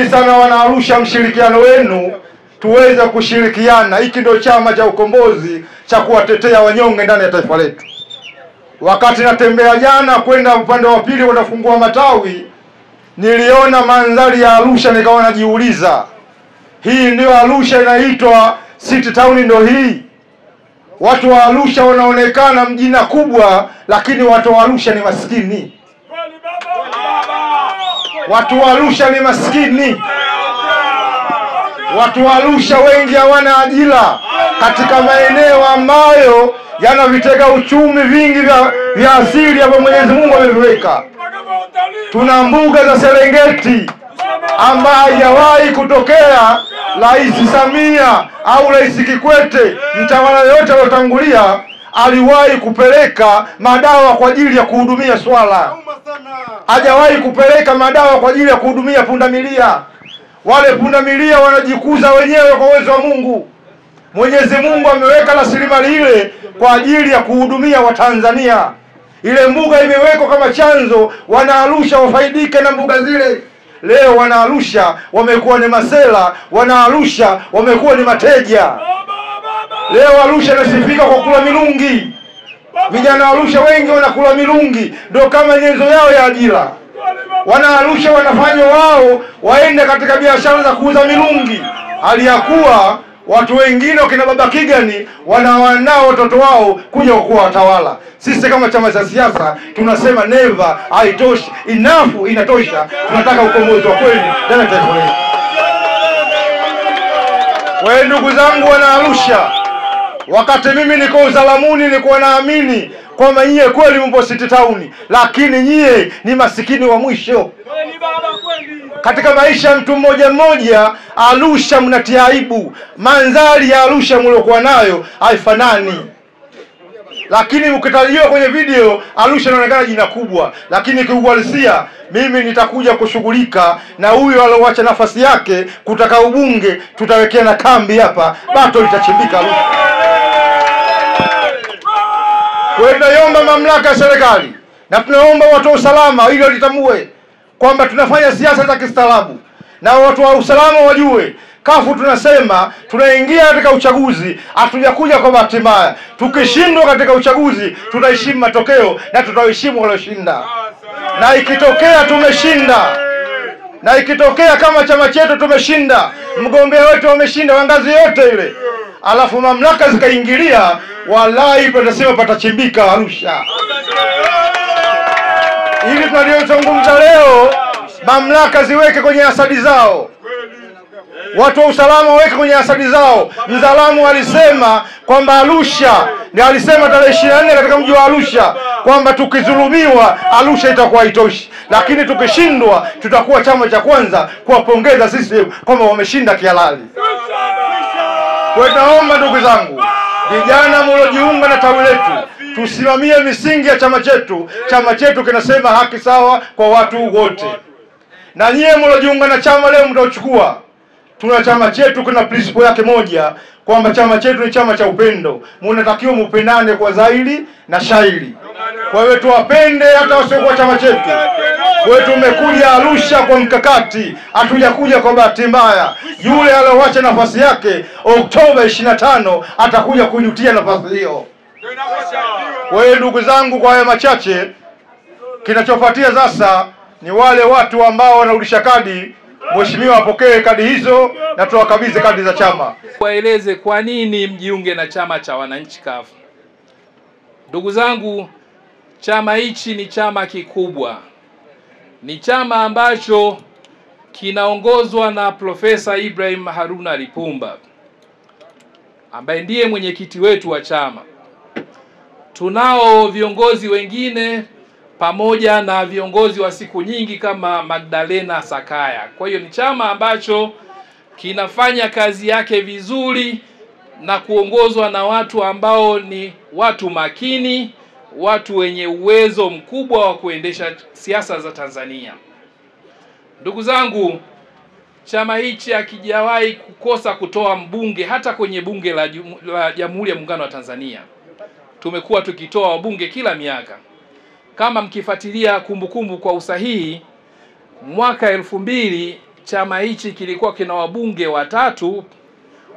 Sana wana Arusha, mshirikiano wenu tuweze kushirikiana. Hiki ndio chama cha ukombozi cha kuwatetea wanyonge ndani ya taifa letu. Wakati natembea jana kwenda upande wa pili kutafungua matawi, niliona mandhari ya Arusha, nikawa najiuliza, hii ndio Arusha inaitwa City Town? Ndio hii? Watu wa Arusha wanaonekana mjina kubwa, lakini watu wa Arusha ni maskini. Watu wa Arusha ni maskini. Watu wa Arusha wengi hawana ajira katika maeneo ambayo yana vitega uchumi vingi vya asili ambavyo Mwenyezi Mungu ameviweka. Tuna mbuga za Serengeti ambayo haijawahi kutokea. Rais Samia au Rais Kikwete, mtawala yote aliyotangulia, aliwahi kupeleka madawa kwa ajili ya kuhudumia swala. Hajawahi kupeleka madawa kwa ajili ya kuhudumia pundamilia. Wale pundamilia wanajikuza wenyewe kwa uwezo wa Mungu. Mwenyezi Mungu ameweka rasilimali ile kwa ajili ya kuhudumia Watanzania. Ile mbuga imewekwa kama chanzo, wana Arusha wafaidike na mbuga zile. Leo wana Arusha wamekuwa ni masela, wana Arusha wamekuwa ni mateja. Leo Arusha inasifika kwa kula milungi. Vijana wa Arusha wengi wanakula milungi, ndio kama nyenzo yao ya ajira. Wana Arusha wanafanywa wao waende katika biashara za kuuza milungi, hali ya kuwa watu wengine wakina Baba Kigani wanawanao watoto wao kuja kuwa watawala. Sisi kama chama cha siasa tunasema never, haitoshi, enough, inatosha. Tunataka ukombozi wa kweli ndani ya taifa letu. Wewe ndugu zangu wana Arusha, wakati mimi niko Uzalamuni nilikuwa naamini kwamba nyie kweli mpo City Town, lakini nyie ni masikini wa mwisho. Katika maisha ya mtu mmoja mmoja, Arusha mnatia aibu. Mandhari ya Arusha mliokuwa nayo haifanani. Lakini mkitaliwa kwenye video, Arusha inaonekana jina kubwa, lakini kiuhalisia mimi nitakuja kushughulika na huyo alioacha nafasi yake kutaka ubunge. Tutawekea na kambi hapa, bato litachimbika Arusha. Kwa tunaomba mamlaka ya serikali na tunaomba watu wa usalama ili walitambue kwamba tunafanya siasa za kistaarabu, na watu wa usalama wajue kafu tunasema tunaingia katika uchaguzi, hatujakuja kwa bahati mbaya. Tukishindwa katika uchaguzi tutaheshimu matokeo na tutaheshimu walioshinda. Na ikitokea tumeshinda, na ikitokea kama chama chetu tumeshinda, mgombea wetu wameshinda wa ngazi yote ile, alafu mamlaka zikaingilia, wallahi tutasema patachimbika Arusha. Ili tunaliyozungumza leo mamlaka ziweke kwenye asadi zao, watu wa usalama waweke kwenye asadi zao. Mzalamu alisema kwamba Arusha, ndio alisema tarehe 24 katika mji wa Arusha kwamba tukizulumiwa Arusha itakuwa haitoshi, lakini tukishindwa tutakuwa chama cha kwanza kuwapongeza sisi kwamba wameshinda kihalali. Kwa naomba ndugu zangu, vijana mliojiunga na tawi letu, tusimamie misingi ya chama chetu. Chama chetu kinasema haki sawa kwa watu wote. Na nyie mliojiunga na chama leo mtachukua, tuna chama chetu kuna principle yake moja, kwamba chama chetu ni chama cha upendo. Mnatakiwa mpendane kwa dhahiri na shairi. Kwa hiyo tuwapende hata wasiokuwa chama chetu. Kwa hiyo tumekuja Arusha kwa mkakati, hatujakuja kwa bahati mbaya. Yule aliyoacha nafasi yake Oktoba 25 atakuja kujutia nafasi hiyo. Kwa hiyo ndugu zangu, kwa haya machache, kinachofuatia sasa ni wale watu ambao wanarudisha kadi. Mheshimiwa apokee kadi hizo na tuwakabidhi kadi za chama. Waeleze kwa nini mjiunge na chama cha wananchi CUF. Ndugu zangu, chama hichi ni chama kikubwa. Ni chama ambacho kinaongozwa na Profesa Ibrahim Haruna Lipumba ambaye ndiye mwenyekiti wetu wa chama. Tunao viongozi wengine pamoja na viongozi wa siku nyingi kama Magdalena Sakaya. Kwa hiyo ni chama ambacho kinafanya kazi yake vizuri na kuongozwa na watu ambao ni watu makini, watu wenye uwezo mkubwa wa kuendesha siasa za Tanzania. Ndugu zangu, chama hichi hakijawahi kukosa kutoa mbunge hata kwenye bunge la Jamhuri ya Muungano wa Tanzania. Tumekuwa tukitoa wabunge kila miaka. Kama mkifuatilia kumbukumbu kwa usahihi, mwaka 2000 chama hichi kilikuwa kina wabunge watatu,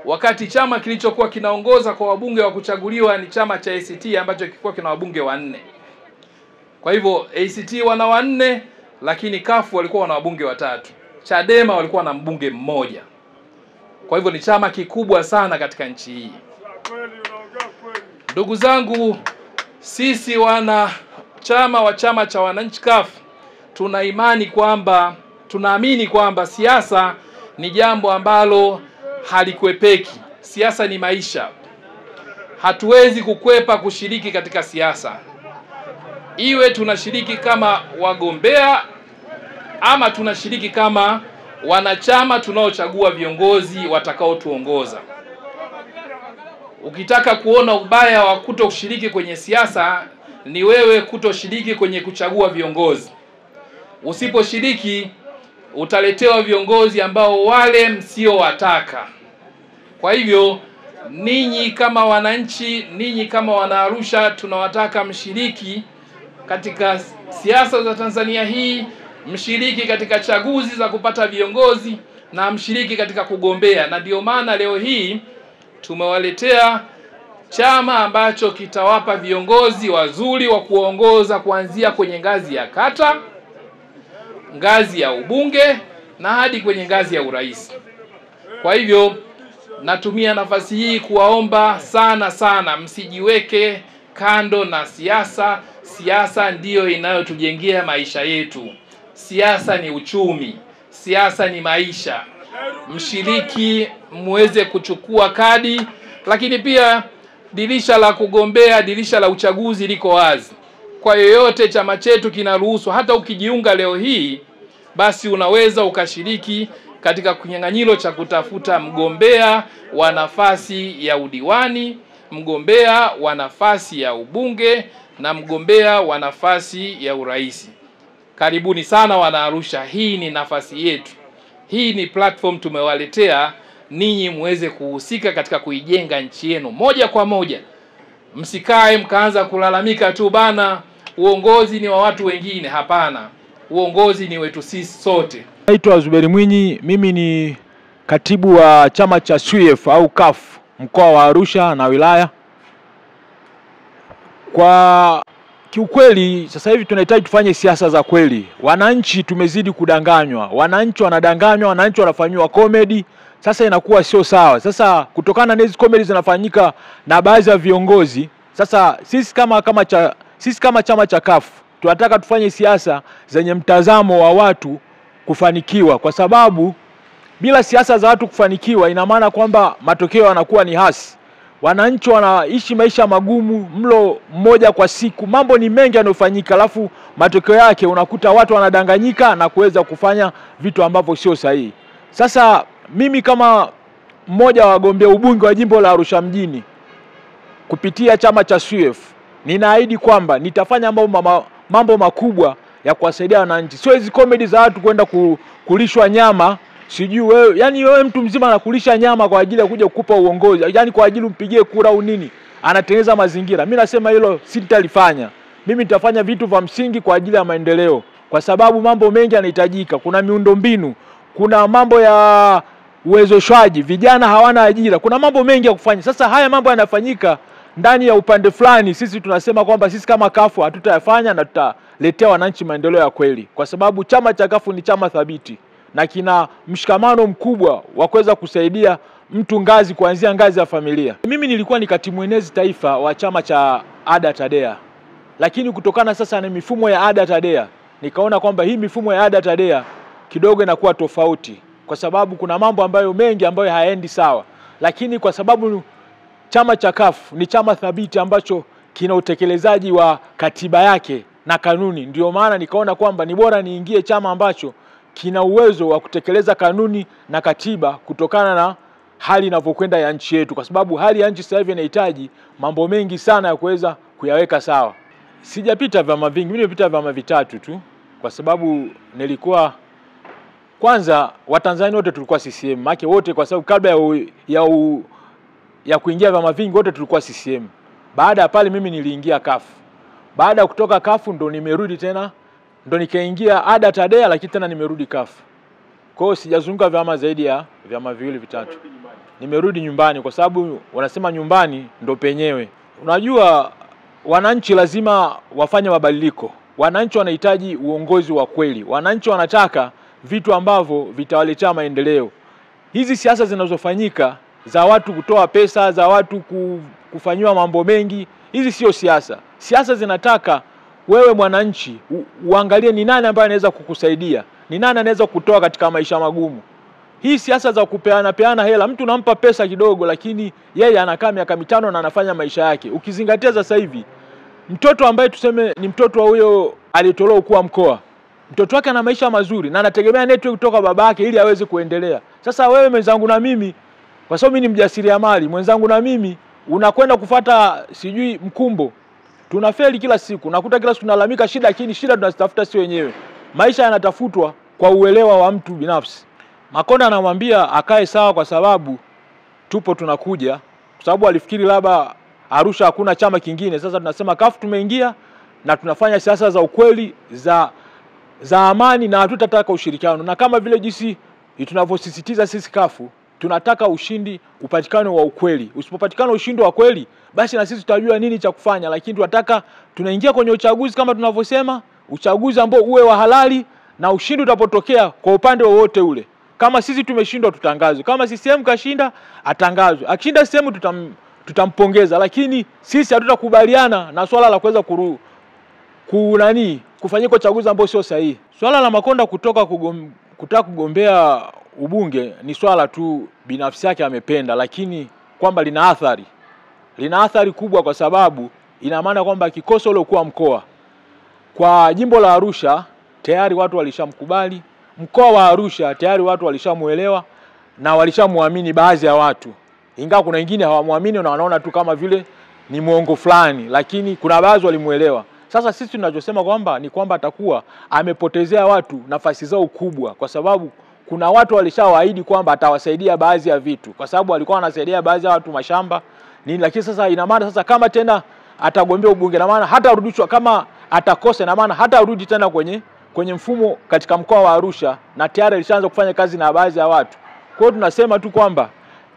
wakati chama kilichokuwa kinaongoza kwa wabunge wa kuchaguliwa ni chama cha ACT ambacho kilikuwa kina wabunge 4. Kwa hivyo ACT wana 4, lakini CUF walikuwa wana wabunge 3. Chadema walikuwa na mbunge mmoja. Kwa hivyo ni chama kikubwa sana katika nchi hii. Ndugu zangu, sisi wana chama wa chama cha wananchi CUF tunaamini kwamba siasa ni jambo ambalo halikwepeki. Siasa ni maisha. Hatuwezi kukwepa kushiriki katika siasa. Iwe tunashiriki kama wagombea ama tunashiriki kama wanachama tunaochagua viongozi watakaotuongoza. Ukitaka kuona ubaya wa kutoshiriki kwenye siasa ni wewe kutoshiriki kwenye kuchagua viongozi. Usiposhiriki utaletewa viongozi ambao wale msio wataka. Kwa hivyo ninyi kama wananchi, ninyi kama Wanaarusha, tunawataka mshiriki katika siasa za Tanzania hii, mshiriki katika chaguzi za kupata viongozi na mshiriki katika kugombea. Na ndio maana leo hii tumewaletea chama ambacho kitawapa viongozi wazuri wa kuongoza kuanzia kwenye ngazi ya kata, ngazi ya ubunge na hadi kwenye ngazi ya urais. Kwa hivyo natumia nafasi hii kuwaomba sana msijiweke kando na siasa. Siasa ndiyo inayotujengea maisha yetu. Siasa ni uchumi, siasa ni maisha. Mshiriki, muweze kuchukua kadi, lakini pia dirisha la kugombea, dirisha la uchaguzi liko wazi. Kwa yoyote chama chetu kinaruhusu, hata ukijiunga leo hii, basi unaweza ukashiriki katika kinyang'anyiro cha kutafuta mgombea wa nafasi ya udiwani, mgombea wa nafasi ya ubunge na mgombea wa nafasi ya urais. Karibuni sana Wanaarusha, hii ni nafasi yetu. Hii ni platform tumewaletea ninyi muweze kuhusika katika kuijenga nchi yenu moja kwa moja. Msikae mkaanza kulalamika tu bana uongozi ni wa watu wengine. Hapana. Uongozi ni wetu sisi sote. Naitwa Zuberi Mwinyi, mimi ni katibu wa chama cha CUF au CUF mkoa wa Arusha na wilaya. Kwa kiukweli sasa hivi tunahitaji tufanye siasa za kweli. Wananchi tumezidi kudanganywa. Wananchi wanadanganywa, wananchi wanafanywa comedy. Sasa inakuwa sio sawa. Sasa kutokana na hizo comedy zinafanyika na baadhi ya viongozi, sasa sisi kama chama cha CUF tunataka tufanye siasa zenye mtazamo wa watu kufanikiwa, kwa sababu bila siasa za watu kufanikiwa ina maana kwamba matokeo yanakuwa ni hasi. Wananchi wanaishi maisha magumu, mlo mmoja kwa siku, mambo ni mengi yanayofanyika, alafu matokeo yake unakuta watu wanadanganyika na kuweza kufanya vitu ambavyo sio sahihi. Sasa mimi kama mmoja wa wagombea ubunge wa jimbo la Arusha mjini kupitia chama cha CUF, ninaahidi kwamba nitafanya mambo makubwa ya kuwasaidia wananchi. Sio hizi comedy za watu kwenda kulishwa nyama, sijui wewe, yani wewe mtu mzima anakulisha nyama kwa ajili ya kuja kukupa uongozi, yani kwa ajili umpigie kura au nini, anatengeneza mazingira. Mimi nasema hilo sitalifanya. Mimi nitafanya vitu vya msingi kwa ajili ya maendeleo, kwa sababu mambo mengi yanahitajika. Kuna miundombinu, kuna mambo ya uwezeshaji, vijana hawana ajira, kuna mambo mengi ya kufanya. Sasa haya mambo yanafanyika ndani ya upande fulani, sisi tunasema kwamba sisi kama CUF hatutayafanya na tutaletea wananchi maendeleo ya kweli, kwa sababu chama cha CUF ni chama thabiti na kina mshikamano mkubwa wa kuweza kusaidia mtu ngazi kuanzia ngazi ya familia. Mimi nilikuwa ni katibu mwenezi taifa wa chama cha ADA TADEA, lakini kutokana sasa na mifumo ya ADA TADEA nikaona kwamba hii mifumo ya ADA TADEA kidogo inakuwa tofauti, kwa sababu kuna mambo ambayo mengi ambayo hayaendi sawa. Lakini kwa sababu chama cha CUF ni chama thabiti ambacho kina utekelezaji wa katiba yake na kanuni, ndio maana nikaona kwamba ni bora niingie chama ambacho kina uwezo wa kutekeleza kanuni na katiba kutokana na hali inavyokwenda ya nchi yetu, kwa sababu hali ya nchi sasa hivi inahitaji mambo mengi sana ya kuweza kuyaweka sawa. Sijapita vyama vingi, mimi nimepita vyama vitatu tu, kwa sababu nilikuwa kwanza Watanzania wote tulikuwa CCM, maana wote, kwa sababu kabla ya kuingia vyama vingi wote tulikuwa CCM. Baada ya pale mimi niliingia CUF. Baada ya kutoka CUF ndo nimerudi tena, ndo nikaingia ADA TADEA, lakini tena nimerudi CUF. Kwa hiyo sijazunguka vyama zaidi ya vyama viwili vitatu. Nimerudi nyumbani kwa sababu wanasema nyumbani ndo penyewe. Unajua wananchi lazima wafanye mabadiliko. Wananchi wanahitaji uongozi wa kweli. Wananchi wanataka vitu ambavyo vitawaletea maendeleo. Hizi siasa zinazofanyika za watu kutoa pesa, za watu kufanywa mambo mengi, hizi sio siasa. Siasa zinataka wewe mwananchi uangalie ni nani ambaye anaweza kukusaidia, ni nani anaweza kutoa katika maisha magumu. Hii siasa za kupeana hela, mtu nampa pesa kidogo lakini yeye anakaa miaka 5 na anafanya maisha yake. Ukizingatia sasa hivi mtoto ambaye tuseme ni mtoto wa huyo aliyetolewa ukuu wa mkoa, mtoto wake ana maisha mazuri na anategemea network kutoka babake ili aweze kuendelea. Sasa wewe mwenzangu na mimi, kwa sababu mimi ni mjasiriamali, mwenzangu na mimi unakwenda kufuata sijui mkumbo. Tunafeli kila siku. Nakuta kila siku tunalalamika shida, lakini shida tunazitafuta si wenyewe. Maisha yanatafutwa kwa uelewa wa mtu binafsi. Makonda anamwambia akae sawa kwa sababu tupo tunakuja, kwa sababu alifikiri labda Arusha hakuna chama kingine. Sasa tunasema CUF tumeingia na tunafanya siasa za ukweli za amani na hatutataka ushirikiano. Na kama vile jinsi tunavyosisitiza sisi CUF, tunataka ushindi upatikane wa ukweli. Usipopatikana ushindi wa kweli, basi na sisi tutajua nini cha kufanya, lakini tunataka tunaingia kwenye uchaguzi kama tunavyosema, uchaguzi ambao uwe wa halali na ushindi utapotokea kwa upande wowote ule. Kama sisi tumeshindwa tutangazwe. Kama CCM kashinda atangazwe. Akishinda CCM tutampongeza, lakini sisi hatutakubaliana na swala la kuweza kufanyika uchaguzi ambao sio sahihi. Swala la Makonda kutaka kugombea ubunge ni swala tu binafsi yake amependa, lakini kwamba lina athari kubwa, kwa sababu ina maana kwamba kikoso ule ukuu wa mkoa kwa jimbo la Arusha tayari watu walishamkubali, mkoa wa Arusha tayari watu walishamuelewa na walishamuamini baadhi ya watu. Ingawa kuna wengine hawamuamini na wanaona tu kama vile ni muongo fulani, lakini kuna baadhi walimuelewa. Sasa sisi tunachosema kwamba ni kwamba atakuwa amepotezea watu nafasi zao kubwa, kwa sababu kuna watu walishawaahidi kwamba atawasaidia baadhi ya vitu, kwa sababu alikuwa anasaidia baadhi ya watu mashamba nini. Lakini sasa ina maana sasa kama tena atagombea ubunge, na maana hata arudishwa, kama atakosa na maana hata arudi tena kwenye mfumo katika mkoa wa Arusha, na tayari alishaanza kufanya kazi na baadhi ya watu. Kwa hiyo tunasema tu kwamba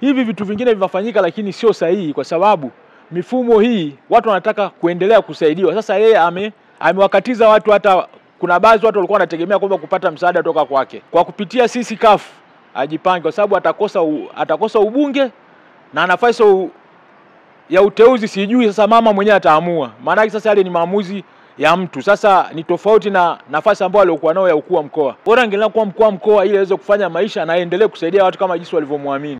hivi vitu vingine vinafanyika lakini sio sahihi, kwa sababu mifumo hii watu wanataka kuendelea kusaidiwa. Sasa yeye amewakatiza watu, hata kuna baadhi watu walikuwa wanategemea kwamba kupata msaada toka kwake. Kwa kupitia sisi CUF ajipange, kwa sababu atakosa ubunge na nafasi ya uteuzi sijui sasa mama mwenyewe ataamua. Maana sasa yale ni maamuzi ya mtu. Sasa ni tofauti na nafasi ambayo alikuwa nayo ya ukuu wa mkoa. Bora angeenda kuwa mkuu wa mkoa ili aweze kufanya maisha na aendelee kusaidia watu kama jinsi walivyomwamini.